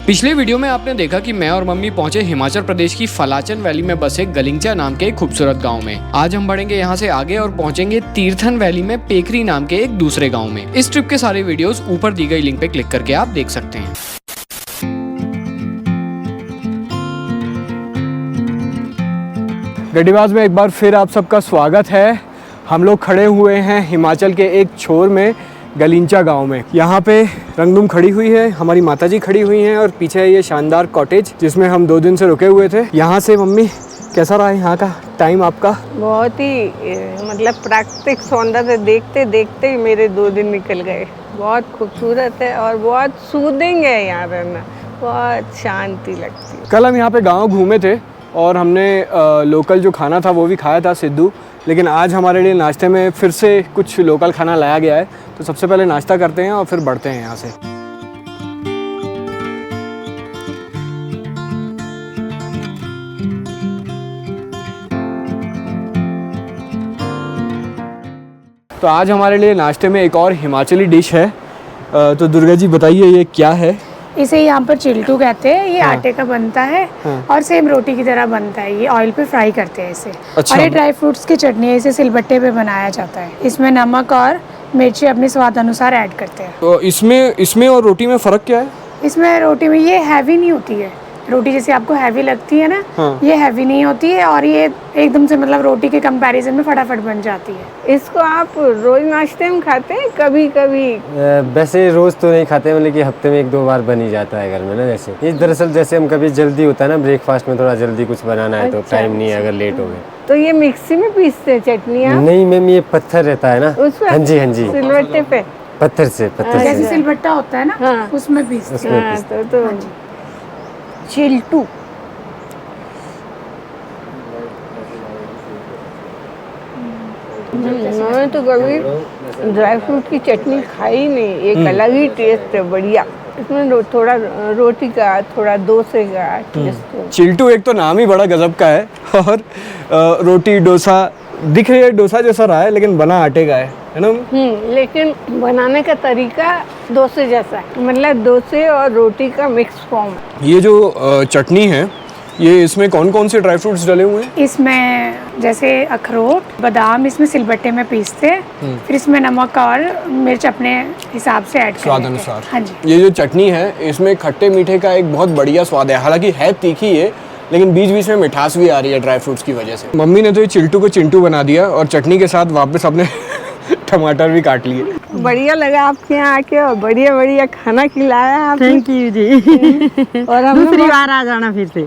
पिछले वीडियो में आपने देखा कि मैं और मम्मी पहुंचे हिमाचल प्रदेश की फलाचन वैली में बसे गलिंचा नाम के एक खूबसूरत गांव में। आज हम बढ़ेंगे यहां से आगे और पहुंचेंगे तीर्थन वैली में पेखरी नाम के एक दूसरे गांव में। इस ट्रिप के सारे वीडियोस ऊपर दी गई लिंक पे क्लिक करके आप देख सकते हैं। गड्डीबाज में एक बार फिर आप सबका स्वागत है। हम लोग खड़े हुए हैं हिमाचल के एक छोर में गलिंचा गांव में। यहाँ पे रंगदूम खड़ी हुई है, हमारी माताजी खड़ी हुई हैं और पीछे है ये शानदार कॉटेज जिसमें हम 2 दिन से रुके हुए थे। यहाँ से मम्मी कैसा रहा यहाँ का टाइम आपका? बहुत ही मतलब प्राकृतिक सौंदर्य देखते देखते ही मेरे 2 दिन निकल गए। बहुत खूबसूरत है और बहुत सूदिंग है यहाँ रहना, बहुत शांति लगती है। कल हम यहाँ पे गाँव घूमे थे और हमने लोकल जो खाना था वो भी खाया था सिद्धू, लेकिन आज हमारे लिए नाश्ते में फिर से कुछ लोकल खाना लाया गया है। तो सबसे पहले नाश्ता करते हैं और फिर बढ़ते हैं यहाँ से। तो आज हमारे लिए नाश्ते में एक और हिमाचली डिश है। तो दुर्गा जी बताइए ये क्या है? इसे यहाँ पर चिल्टू कहते हैं। ये आटे का बनता है और सेम रोटी की तरह बनता है। ये ऑयल पे फ्राई करते हैं इसे। अच्छा। और ये ड्राई फ्रूट्स की चटनी है, इसे सिलबट्टे पे बनाया जाता है। इसमें नमक और मिर्ची अपने स्वाद अनुसार ऐड करते हैं। तो इसमें और रोटी में फ़र्क क्या है? इसमें रोटी में ये हैवी नहीं होती है। रोटी जैसे आपको हैवी लगती है ना, ये हैवी नहीं होती है और ये एकदम से मतलब रोटी के कंपैरिजन में फटाफट बन जाती है। इसको आप रोज नाश्ते में खाते हैं? कभी कभी वैसे रोज तो नहीं खाते हैं, लेकिन हफ्ते में 1-2 बार बन ही जाता है घर में ना। जैसे ये दरअसल जैसे हम कभी जल्दी होता है ना, ब्रेकफास्ट में थोड़ा जल्दी कुछ बनाना है तो टाइम नहीं है अगर लेट हो गए तो ये मिक्सी में पीसते हैं चटनियाँ? नहीं मैम, ये पत्थर रहता है ना। उसमें? हाँ जी सिलबट्टे पे पत्थर से जैसे सिलबट्टा होता है ना, उसमें पीसते हैं। तो चिल्टू मैंने तो कभी ड्राई फ्रूट की चटनी खाई नहीं। एक अलग ही टेस्ट है, बढ़िया। इसमें थोड़ा रोटी का, थोड़ा डोसे का टेस्ट है। चिल्टू एक तो नाम ही बड़ा गजब का है और रोटी डोसा दिख रही है, डोसा जैसा रहा है लेकिन बना आटे का है ना? लेकिन बनाने का तरीका डोसे जैसा है, मतलब डोसे और रोटी का मिक्स फॉर्म है। ये जो चटनी है, ये इसमें कौन कौन से ड्राई फ्रूट्स डले हुए हैं? इसमें जैसे अखरोट, बादाम इसमें सिलबट्टे में पीसते हैं। फिर इसमें नमक और मिर्च अपने हिसाब से ऐड स्वाद अनुसार। हाँ जी। ये जो चटनी है इसमें खट्टे मीठे का एक बहुत बढ़िया स्वाद है। हालांकि है तीखी है लेकिन बीच बीच में मिठास भी आ रही है ड्राई फ्रूट्स की वजह से। मम्मी ने तो ये चिल्टू को चिंटू बना दिया और चटनी के साथ वापस अपने टमाटर भी काट लिए। बढ़िया लगा आपके यहाँ आके और बढ़िया बढ़िया खाना खिलाया आपने। थैंक यू जी। और हम दूसरी बार आ जाना फिर से।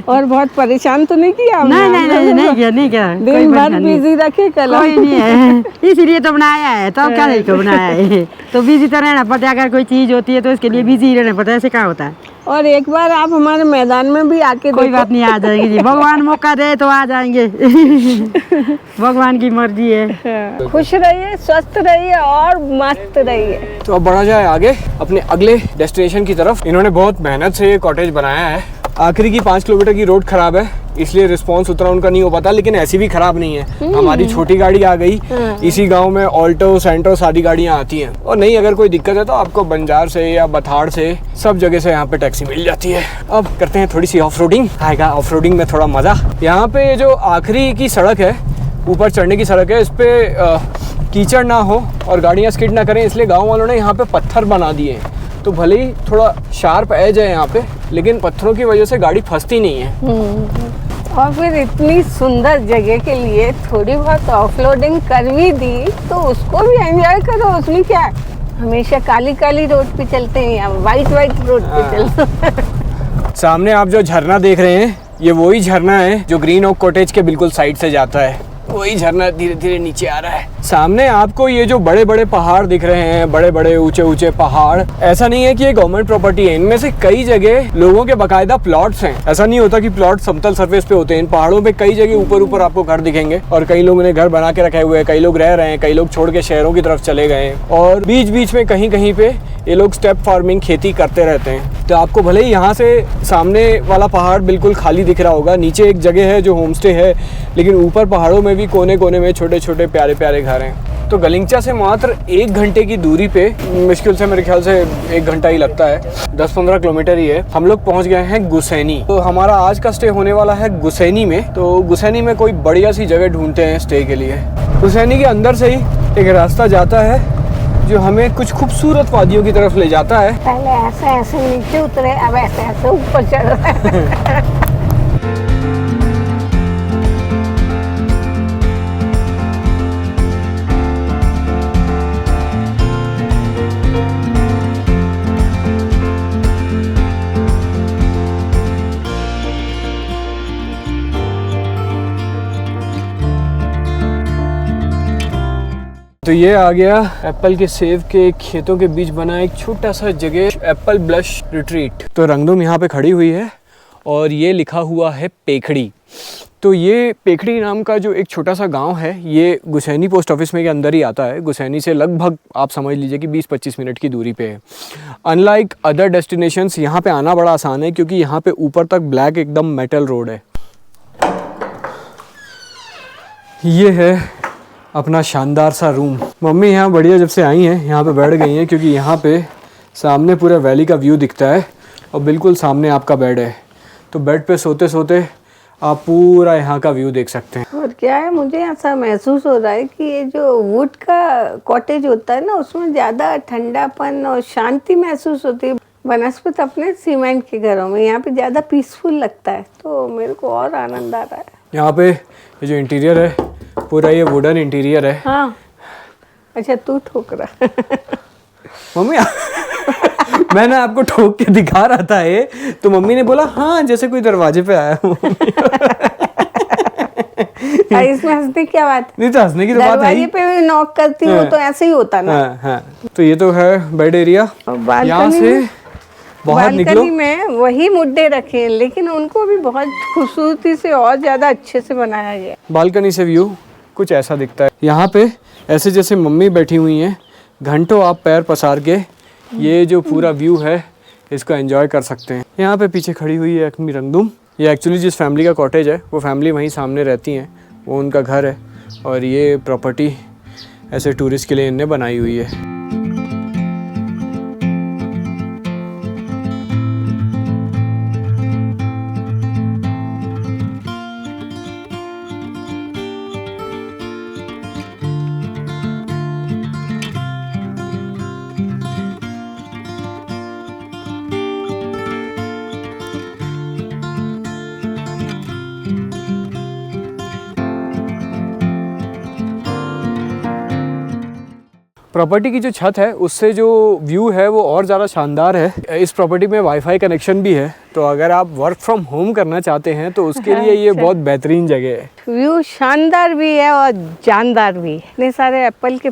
और बहुत परेशान तो नहीं किया हमने? नहीं किया दिन भर बिजी रखे कल। कोई नहीं है, इसीलिए तो बनाया है। तो क्या नहीं को बनाया है, तो बिजी तो रहना पड़ता है। अगर कोई चीज होती है तो इसके लिए बिजी रहना पड़ता है। ऐसे क्या होता है? और एक बार आप हमारे मैदान में भी आके कोई बात नहीं, आ जाएंगे जी। भगवान मौका दे तो आ जाएंगे। भगवान की मर्जी है। खुश रहिए, स्वस्थ रहिए और मस्त रहिए। तो अब बढ़ा जाए आगे अपने अगले डेस्टिनेशन की तरफ। इन्होंने बहुत मेहनत से ये कॉटेज बनाया है। आखिरी की 5 किलोमीटर की रोड खराब है इसलिए रिस्पांस उतना उनका नहीं हो पाता, लेकिन ऐसी भी खराब नहीं है। हमारी छोटी गाड़ी आ गई। इसी गांव में ऑल्टो, सेंट्रो सारी गाड़ियां आती हैं। और नहीं अगर कोई दिक्कत है तो आपको बंजार से या बथाड़ से सब जगह से यहाँ पे टैक्सी मिल जाती है। अब करते हैं थोड़ी सी ऑफ रोडिंग। आएगा ऑफ रोडिंग में थोड़ा मजा। यहाँ पे जो आखिरी की सड़क है, ऊपर चढ़ने की सड़क है, इस पे कीचड़ ना हो और गाड़ियाँ स्किड ना करें इसलिए गाँव वालों ने यहाँ पे पत्थर बना दिए हैं। तो भले ही थोड़ा शार्प एज है यहाँ पे, लेकिन पत्थरों की वजह से गाड़ी फंसती नहीं है। और फिर इतनी सुंदर जगह के लिए थोड़ी बहुत ऑफलोडिंग कर भी दी तो उसको भी एंजॉय करो। उसमें क्या है, हमेशा काली काली रोड पे चलते हैं या वाइट रोड पे चलते। सामने आप जो झरना देख रहे हैं ये वही झरना है जो ग्रीन ओक कॉटेज के बिल्कुल साइड से जाता है। वही झरना धीरे धीरे नीचे आ रहा है। सामने आपको ये जो बड़े बड़े पहाड़ दिख रहे हैं, बड़े बड़े ऊंचे ऊंचे पहाड़, ऐसा नहीं है कि ये गवर्नमेंट प्रॉपर्टी है। इनमें से कई जगह लोगों के बाकायदा प्लॉट्स हैं। ऐसा नहीं होता कि प्लॉट समतल सरफेस पे होते हैं। इन पहाड़ों पे कई जगह ऊपर ऊपर आपको घर दिखेंगे और कई लोगों ने घर बना के रखे हुए हैं। कई लोग रह रहे हैं, कई लोग छोड़ के शहरों की तरफ चले गए हैं और बीच बीच में कहीं कहीं पे ये लोग स्टेप फार्मिंग, खेती करते रहते हैं। तो आपको भले ही यहाँ से सामने वाला पहाड़ बिल्कुल खाली दिख रहा होगा, नीचे एक जगह है जो होम स्टे है, लेकिन ऊपर पहाड़ों में भी कोने कोने में छोटे छोटे प्यारे प्यारे घर हैं। तो गलिंचा से मात्र 1 घंटे की दूरी पे, मुश्किल से मेरे ख्याल से 1 घंटा ही लगता है, 10-15 किलोमीटर ही है, हम लोग पहुंच गए हैं गुसैनी। तो हमारा आज का स्टे होने वाला है गुसैनी में। तो गुसैनी में कोई बढ़िया सी जगह ढूंढते हैं स्टे के लिए। गुसैनी के अंदर से ही एक रास्ता जाता है जो हमें कुछ खूबसूरत वादियों की तरफ ले जाता है। पहले ऐसे ऐसे नीचे उतरे, अब ऐसे ऐसे ऊपर चढ़ रहे हैं। तो ये आ गया एप्पल के सेब के खेतों के बीच बना एक छोटा सा जगह, एप्पल ब्लश रिट्रीट। तो रंगदुम यहाँ पे खड़ी हुई है और ये लिखा हुआ है पेखड़ी। तो ये पेखड़ी नाम का जो एक छोटा सा गांव है, ये गुसैनी पोस्ट ऑफिस में के अंदर ही आता है। गुसैनी से लगभग आप समझ लीजिए कि 20-25 मिनट की दूरी पे है। अनलाइक अदर डेस्टिनेशंस यहाँ पे आना बड़ा आसान है, क्योंकि यहाँ पे ऊपर तक ब्लैक एकदम मेटल रोड है। ये है अपना शानदार सा रूम। मम्मी यहाँ बढ़िया जब से आई हैं यहाँ पे बैठ गई हैं, क्योंकि यहाँ पे सामने पूरा वैली का व्यू दिखता है और बिल्कुल सामने आपका बेड है। तो बेड पे सोते सोते आप पूरा यहाँ का व्यू देख सकते हैं। और क्या है, मुझे ऐसा महसूस हो रहा है कि ये जो वुड का कॉटेज होता है ना, उसमें ज़्यादा ठंडापन और शांति महसूस होती है बनस्पत अपने सीमेंट के घरों में। यहाँ पे ज़्यादा पीसफुल लगता है, तो मेरे को और आनंद आ रहा है। यहाँ पे ये जो इंटीरियर है पूरा ये वुडन इंटीरियर है। हाँ, अच्छा तू ठोक रहा। मम्मी मैंने आपको ठोक के दिखा रहा था ये, तो मम्मी ने बोला हाँ जैसे कोई दरवाजे पे आया हूँ। इसमें हंसने की क्या बात? नहीं तो हंसने की तो बात है दरवाजे ही। पे भी नॉक करती हूँ तो ऐसे ही होता ना। हाँ। तो ये तो है बेड एरिया। यहाँ से बाहर निकलो। बालकनी में वही मुड्डे रखे हैं, लेकिन उनको भी बहुत खूबसूरती से और ज्यादा अच्छे से बनाया गया। बालकनी से व्यू कुछ ऐसा दिखता है। यहाँ पे ऐसे जैसे मम्मी बैठी हुई हैं, घंटों आप पैर पसार के ये जो पूरा व्यू है इसको एंजॉय कर सकते हैं। यहाँ पे पीछे खड़ी हुई है अपनी रंगदुम। ये एक्चुअली जिस फैमिली का कॉटेज है वो फैमिली वहीं सामने रहती हैं, वो उनका घर है। और ये प्रॉपर्टी ऐसे टूरिस्ट के लिए इनने बनाई हुई है। प्रॉपर्टी की जो छत है उससे जो व्यू है वो और ज़्यादा शानदार है। इस प्रॉपर्टी में वाईफाई कनेक्शन भी है, तो अगर आप वर्क फ्रॉम होम करना चाहते हैं तो उसके लिए ये बहुत बेहतरीन जगह है। व्यू शानदार भी है और जानदार भी। इतने सारे एप्पल के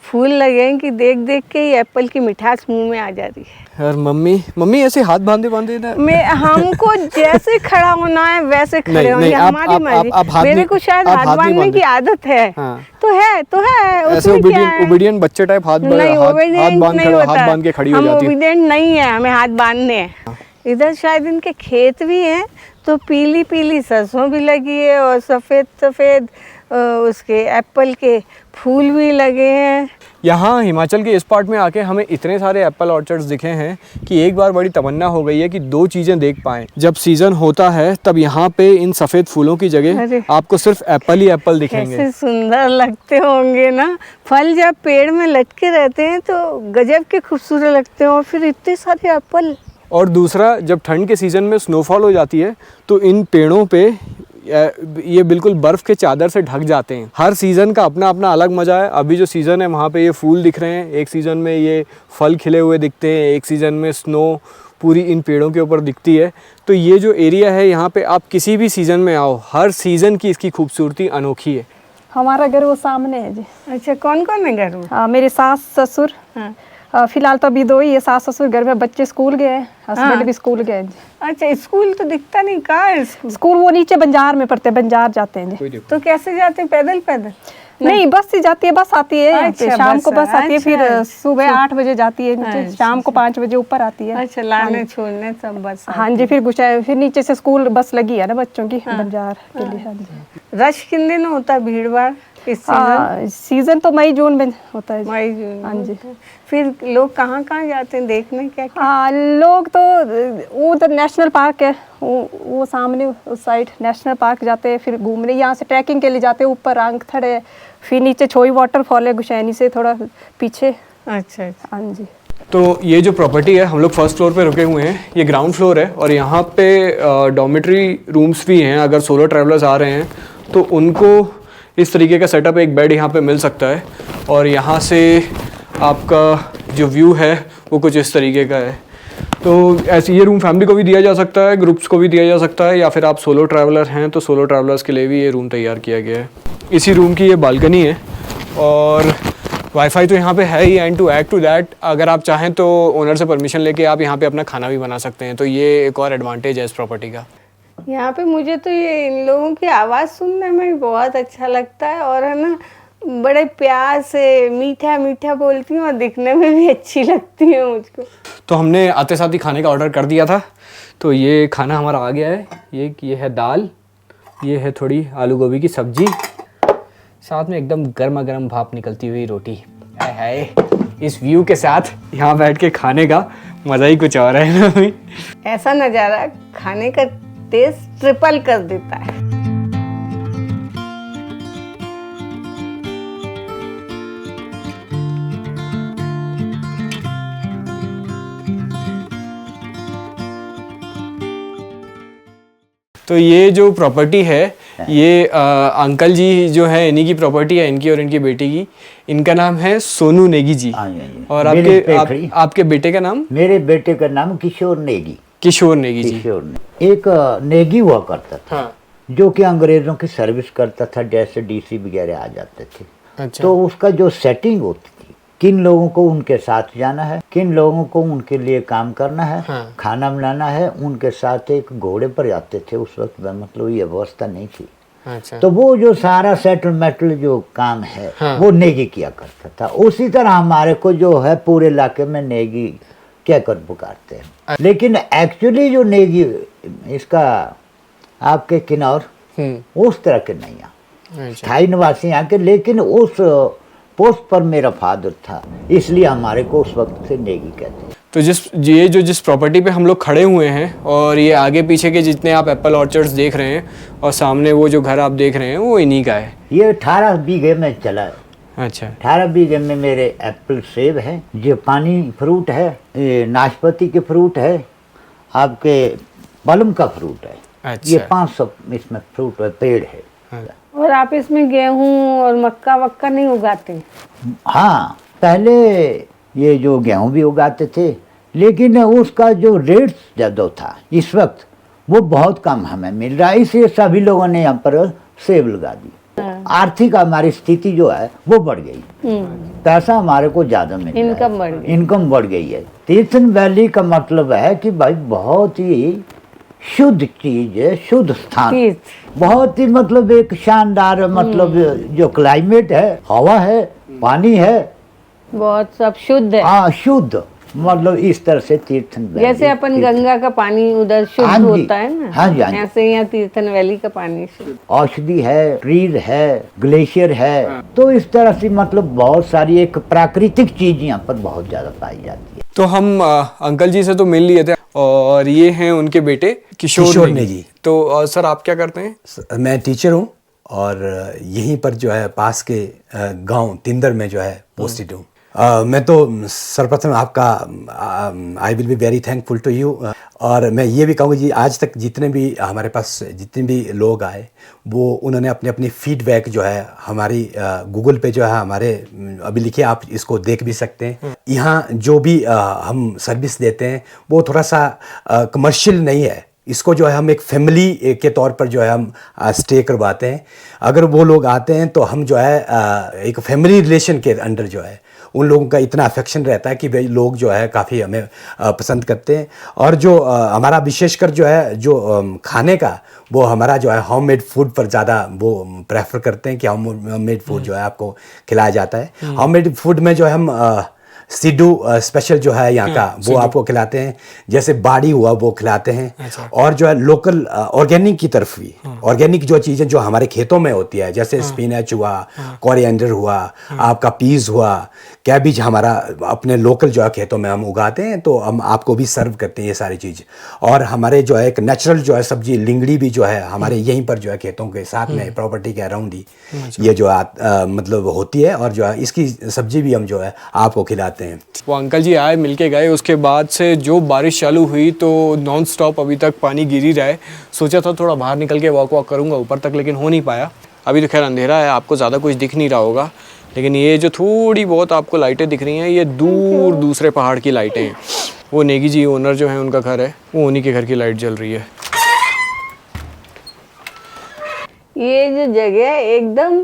फूल लगे हैं कि देख देख के ही एप्पल की मिठास मुंह में आ जा रही है। और मम्मी ऐसे हाथ बांधे ना। मैं हमको जैसे खड़ा होना है वैसे खड़े होंगे, हमारी मर्जी। मेरे को शायद हाथ बांधने की आदत है। हाँ। तो है ऐसे ओबीडियंट बच्चे टाइप हाथ बांध के खड़ी हो जाती है। ओबीडियंट नहीं है, हमें हाथ बांधने हैं। इधर शायद इनके खेत भी हैं, तो पीली पीली सरसों भी लगी है और सफ़ेद सफ़ेद उसके एप्पल के फूल भी लगे हैं। यहाँ हिमाचल के इस पार्ट में आके हमें इतने सारे एप्पल ऑर्चर्ड्स दिखे हैं कि एक बार बड़ी तमन्ना हो गई है कि 2 चीज़ें देख पाएँ। जब सीज़न होता है तब यहाँ पे इन सफ़ेद फूलों की जगह आपको सिर्फ एप्पल ही एप्पल दिखेंगे। कैसे सुंदर लगते होंगे ना। फल जब पेड़ में लटके रहते हैं तो गजब के खूबसूरत लगते हैं, और फिर इतने सारे एप्पल। और दूसरा, जब ठंड के सीज़न में स्नोफॉल हो जाती है तो इन पेड़ों पे ये बिल्कुल बर्फ़ के चादर से ढक जाते हैं। हर सीज़न का अपना अपना अलग मज़ा है। अभी जो सीज़न है वहाँ पे ये फूल दिख रहे हैं, एक सीज़न में ये फल खिले हुए दिखते हैं, एक सीज़न में स्नो पूरी इन पेड़ों के ऊपर दिखती है। तो ये जो एरिया है यहाँ पे आप किसी भी सीज़न में आओ, हर सीज़न की इसकी खूबसूरती अनोखी है। हमारा घर वो सामने है जी। अच्छा, कौन कौन है घर में? मेरे सास ससुर। हाँ। फिलहाल तो अभी 2 ही है, सास ससुर घर में, बच्चे स्कूल गए, हस्बैंड भी स्कूल गए जी। अच्छा, स्कूल तो दिखता नहीं, कहाँ है स्कूल? स्कूल वो नीचे बंजार में पढ़ते हैं, बंजार जाते हैं जी। तो कैसे जाते हैं? पैदल पैदल? नहीं, बस से जाती है, बस आती है। अच्छा, शाम को बस आती है, फिर अच्छा। सुबह 8 बजे जाती है नीचे, शाम को 5 बजे ऊपर आती है। अच्छा, लाने छोड़ने सब बस? हाँ जी, फिर नीचे से स्कूल बस लगी है ना बच्चों की, बंजार के लिए। हाँ जी। रश किन दिन होता है, भीड़ भाड़? इस सीजन? सीजन तो मई जून में होता है। मई जून? हाँ जी। फिर लोग कहाँ कहाँ जाते हैं देखने, क्या क्या? लोग तो वो उधर नेशनल पार्क है, वो सामने उस साइड नेशनल पार्क जाते हैं, फिर घूमने यहाँ से ट्रैकिंग के लिए जाते हैं, ऊपर आंगथड़ है, फिर नीचे छोई वाटरफॉल है गुशैनी से थोड़ा पीछे। अच्छा। हाँ जी। तो ये जो प्रॉपर्टी है, हम लोग फर्स्ट फ्लोर पे रुके हुए हैं, ये ग्राउंड फ्लोर है और यहाँ पे डॉर्मेट्री रूम्स भी हैं। अगर सोलो ट्रैवलर्स आ रहे हैं तो उनको इस तरीके का सेटअप, एक बेड यहाँ पे मिल सकता है और यहाँ से आपका जो व्यू है वो कुछ इस तरीके का है। तो ऐसे ये रूम फैमिली को भी दिया जा सकता है, ग्रुप्स को भी दिया जा सकता है, या फिर आप सोलो ट्रैवलर हैं तो सोलो ट्रैवलर्स के लिए भी ये रूम तैयार किया गया है। इसी रूम की ये बालकनी है और वाईफाई तो यहाँ पे है ही। And to add to that, अगर आप चाहें तो ओनर से परमिशन लेके आप यहाँ पे अपना खाना भी बना सकते हैं। तो ये एक और एडवांटेज है इस प्रॉपर्टी का। यहाँ पे मुझे तो ये इन लोगों की आवाज़ सुनने में भी बहुत अच्छा लगता है और है ना, बड़े प्यार से मीठा मीठा बोलती हूँ और दिखने में भी अच्छी लगती है मुझको। तो हमने आते साथ ही खाने का ऑर्डर कर दिया था, तो ये खाना हमारा आ गया है। ये है दाल, ये है थोड़ी आलू गोभी की सब्जी, साथ में एकदम गर्मा गर्म भाप निकलती हुई रोटी। हाय हाय, इस व्यू के साथ यहाँ बैठ के खाने का मज़ा ही कुछ और है ना भाई। ऐसा नज़ारा खाने का टेस्ट ट्रिपल कर देता है। तो ये जो प्रॉपर्टी है, ये अंकल जी जो है, इन्हीं की प्रॉपर्टी है, इनकी और इनकी बेटी की। इनका नाम है सोनू नेगी जी। और आपके बेटे का नाम? मेरे बेटे का नाम किशोर नेगी। किशोर नेगी जी। किशोर ने एक नेगी हुआ करता था। हाँ। जो कि अंग्रेजों की सर्विस करता था, जैसे डीसी वगैरह आ जाते थे। अच्छा। तो उसका जो सेटिंग होती थी, किन लोगों को उनके साथ जाना है, किन लोगों को उनके लिए काम करना है, हाँ। खाना बनाना है, उनके साथ एक घोड़े पर जाते थे। उस वक्त मतलब ये व्यवस्था नहीं थी। अच्छा। तो वो जो सारा सेटलमेंटल जो काम है, हाँ। वो नेगी किया करता था। उसी तरह हमारे को जो है पूरे इलाके में नेगी कहकर पुकारते हैं। लेकिन एक्चुअली जो नेगी इसका आपके किन्नौर उस तरह के नहीं है, स्थायी निवासी यहाँ के। लेकिन उस पोस्ट पर मेरा फादर था, इसलिए हमारे को उस वक्त से नेगी कहते हैं। तो जिस प्रॉपर्टी पे हम लोग खड़े हुए हैं, और ये आगे पीछे के जितने आप एप्पल ऑर्चर्ड्स देख रहे हैं और सामने वो जो घर आप देख रहे हैं, वो इन्हीं का है। ये 18 बीघे में चला है। अच्छा। 18 बीघे में मेरे एप्पल सेब है, ये पानी फ्रूट है, ये नाशपाती के फ्रूट है, आपके पलम का फ्रूट है। अच्छा। ये 500 इसमें फ्रूट है, पेड़ है। हाँ। और आप इसमें गेहूं और मक्का वक्का नहीं उगाते? हाँ, पहले ये जो गेहूं भी उगाते थे, लेकिन उसका जो रेट ज़्यादा था इस वक्त, वो बहुत कम हमें मिल रहा है। इसलिए सभी लोगों ने यहाँ पर सेब लगा दी। आर्थिक हमारी स्थिति जो है वो बढ़ गई, पैसा हमारे को ज्यादा मिल रहा है, इनकम बढ़ गई। इनकम बढ़ गई है। तीर्थन वैली का मतलब है कि भाई बहुत ही शुद्ध चीज है, शुद्ध स्थान, बहुत ही मतलब एक शानदार मतलब जो क्लाइमेट है, हवा है, पानी है, बहुत सब शुद्ध है। हाँ, शुद्ध मतलब इस तरह से तीर्थन वैली। जैसे अपन गंगा का पानी उधर शुद्ध होता है ना, हाँ जी, हाँ जी। ऐसे यहाँ तीर्थन वैली का पानी शुद्ध। औषधि है, ट्रीज है, ग्लेशियर है, तो इस तरह से मतलब बहुत सारी एक प्राकृतिक चीज यहाँ पर बहुत ज्यादा पाई जाती है। तो हम अंकल जी से तो मिल लिए थे, और ये हैं उनके बेटे किशोर नेगी। तो सर आप क्या करते हैं? मैं टीचर हूँ और यहीं पर जो है पास के गांव तिंदर में जो है पोस्टेड हूँ। मैं तो सर्वप्रथम आपका I will be very thankful to you. और मैं ये भी कहूँगा जी, आज तक जितने भी हमारे पास जितने भी लोग आए, वो उन्होंने अपने अपनी फीडबैक जो है हमारी गूगल पे जो है हमारे अभी लिखे, आप इसको देख भी सकते हैं। यहाँ जो भी हम सर्विस देते हैं वो थोड़ा सा कमर्शियल नहीं है। इसको जो है हम एक फैमिली के तौर पर जो है हम स्टे करवाते हैं। अगर वो लोग आते हैं तो हम जो है एक फैमिली रिलेशन के अंडर जो है उन लोगों का इतना अफेक्शन रहता है कि भाई लोग जो है काफ़ी हमें पसंद करते हैं। और जो हमारा विशेषकर जो है जो खाने का, वो हमारा जो है होममेड फूड पर ज़्यादा वो प्रेफर करते हैं कि होममेड फूड जो है आपको खिलाया जाता है। होममेड फूड में जो है हम सिड्डू स्पेशल जो है यहाँ का वो आपको खिलाते हैं, जैसे बाड़ी हुआ वो खिलाते हैं। और जो है लोकल ऑर्गेनिक की तरफ भी, ऑर्गेनिक जो चीज़ें जो हमारे खेतों में होती है, जैसे स्पिनच हुआ, कोरिएंडर हुआ, आपका पीस हुआ, कैबिज हमारा अपने लोकल जो है खेतों में हम उगाते हैं, तो हम आपको भी सर्व करते हैं ये सारी चीज़। और हमारे जो है एक नेचुरल जो है सब्जी लिंगड़ी भी जो है हमारे यहीं पर जो है खेतों के साथ में प्रॉपर्टी के अराउंड ही ये जो मतलब होती है, और जो है इसकी सब्जी भी हम जो है आपको खिलाते हैं। वो अंकल जी आए, मिलके गए, उसके बाद से जो बारिश चालू हुई तो नॉन स्टॉप अभी तक पानी गिर ही रहा है। सोचा था थोड़ा बाहर निकल के वॉक करूँगा ऊपर तक, लेकिन हो नहीं पाया। अभी तो खैर अंधेरा है, आपको ज़्यादा कुछ दिख नहीं रहा होगा, लेकिन ये जो थोड़ी बहुत आपको लाइटें दिख रही हैं, ये दूर दूसरे पहाड़ की लाइटें हैं। वो नेगी जी ओनर जो है उनका घर है, वो उन्हीं के घर की लाइट जल रही है। ये जो जगह एकदम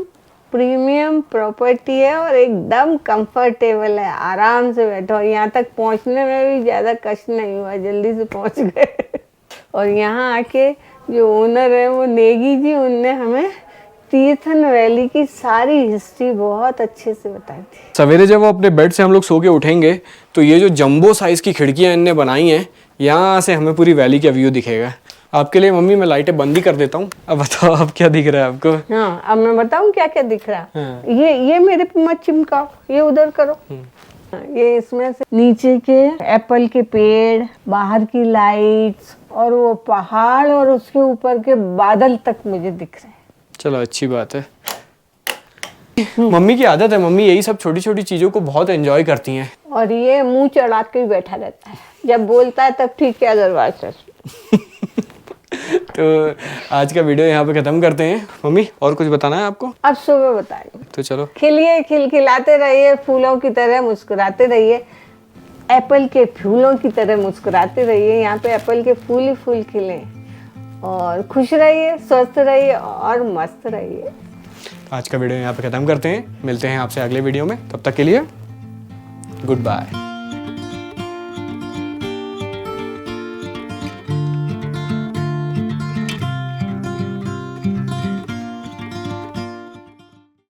प्रीमियम प्रॉपर्टी है और एकदम कंफर्टेबल है, आराम से बैठो। यहाँ तक पहुँचने में भी ज़्यादा कष्ट नहीं हुआ, जल्दी से पहुँच गए। और यहाँ आके जो ओनर है वो नेगी जी, उनने हमें तीर्थन वैली की सारी हिस्ट्री बहुत अच्छे से बताई थी। सवेरे जब वो अपने बेड से हम लोग सो के उठेंगे तो ये जो जंबो साइज़ की खिड़कियाँ इनने बनाई हैं, यहाँ से हमें पूरी वैली का व्यू दिखेगा। आपके लिए मम्मी मैं लाइटें बंद ही कर देता हूँ। अब बताओ अब क्या दिख रहा है आपको? हाँ, अब मैं बताऊँ क्या क्या दिख रहा है। ये मेरे पे मत चिमकाओ, ये उधर करो। ये इसमें से नीचे के एप्पल के पेड़, बाहर की लाइट्स और वो पहाड़ और उसके ऊपर के बादल तक मुझे दिख रहे हैं। चलो अच्छी बात है। मम्मी की आदत है, मम्मी यही सब छोटी छोटी चीज़ों को बहुत एंजॉय करती हैं। और ये मुंह चढ़ा के ही बैठा रहता है, जब बोलता है तब ठीक है, अदरवाइज तो आज का वीडियो यहाँ पे ख़त्म करते हैं। मम्मी और कुछ बताना है आपको? अब सुबह बताएंगे। तो चलो, खिलिए, खिलखिलाते रहिए, फूलों की तरह मुस्कुराते रहिए, एप्पल के फूलों की तरह मुस्कुराते रहिए। यहाँ पे एप्पल के फूल ही फूल खिले, और खुश रहिए, स्वस्थ रहिए और मस्त रहिए। आज का वीडियो यहाँ पे ख़त्म करते हैं, मिलते हैं आपसे अगले वीडियो में। तब तक के लिए गुड बाय।